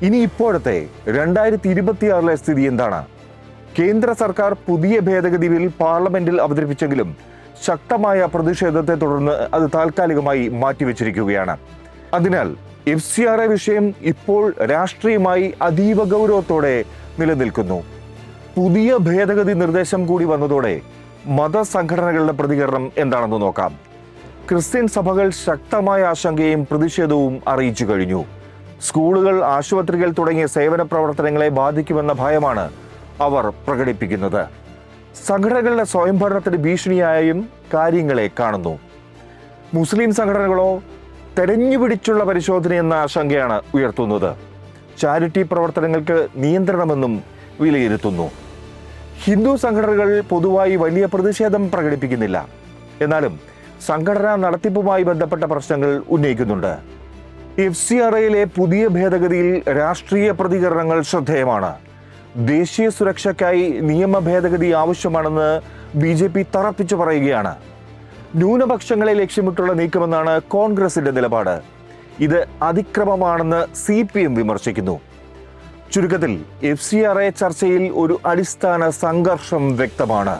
ഇനി ഇപ്പോഴത്തെ 2026 സ്ഥിതി എന്താണ്? കേന്ദ്ര സർക്കാർ പുതിയ ഭേദഗതി ബിൽ പാർലമെന്റിൽ അവതരിപ്പിച്ചെങ്കിലും ശക്തമായ പ്രതിഷേധത്തെ തുടർന്ന് അത് താൽക്കാലികമായി മാറ്റിവെച്ചിരിക്കുകയാണ്. അതിനാൽ FCRA വിഷയം ഇപ്പോൾ രാഷ്ട്രീയമായി അതീവ ഗൗരവത്തോടെ നിലനിൽക്കുന്നു. പുതിയ ഭേദഗതി നിർദ്ദേശം കൂടി വന്നതോടെ മതസംഘടനകളുടെ പ്രതികരണം എന്താണെന്ന് നോക്കാം. ക്രിസ്ത്യൻ സഭകൾ ശക്തമായ ആശങ്കയും പ്രതിഷേധവും അറിയിച്ചു കഴിഞ്ഞു. സ്കൂളുകൾ, ആശുപത്രികൾ തുടങ്ങിയ സേവന പ്രവർത്തനങ്ങളെ ബാധിക്കുമെന്ന ഭയമാണ് അവർ പ്രകടിപ്പിക്കുന്നത്. സംഘടനകളുടെ സ്വയംഭരണത്തിന് ഭീഷണിയായും കാര്യങ്ങളെ കാണുന്നു. മുസ്ലിം സംഘടനകളോ തെരഞ്ഞുപിടിച്ചുള്ള പരിശോധന എന്ന ആശങ്കയാണ് ഉയർത്തുന്നത്. ചാരിറ്റി പ്രവർത്തനങ്ങൾക്ക് നിയന്ത്രണമെന്നും വിലയിരുത്തുന്നു. ഹിന്ദു സംഘടനകൾ പൊതുവായി വലിയ പ്രതിഷേധം പ്രകടിപ്പിക്കുന്നില്ല. എന്നാലും സംഘടനാ നടത്തിപ്പുമായി ബന്ധപ്പെട്ട പ്രശ്നങ്ങൾ ഉന്നയിക്കുന്നുണ്ട്. FCRAയിലെ പുതിയ ഭേദഗതിയിൽ രാഷ്ട്രീയ പ്രതികരണങ്ങൾ ശ്രദ്ധേയമാണ്. ദേശീയ സുരക്ഷയ്ക്കായി നിയമ ഭേദഗതി ആവശ്യമാണെന്ന് BJP തറപ്പിച്ചു പറയുകയാണ്. ന്യൂനപക്ഷങ്ങളെ ലക്ഷ്യമിട്ടുള്ള നീക്കമെന്നാണ് കോൺഗ്രസിന്റെ നിലപാട്. ഇത് അതിക്രമമാണെന്ന് CPM വിമർശിക്കുന്നു. ചുരുക്കത്തിൽ FCRA ചർച്ചയിൽ ഒരു അടിസ്ഥാന സംഘർഷം വ്യക്തമാണ്.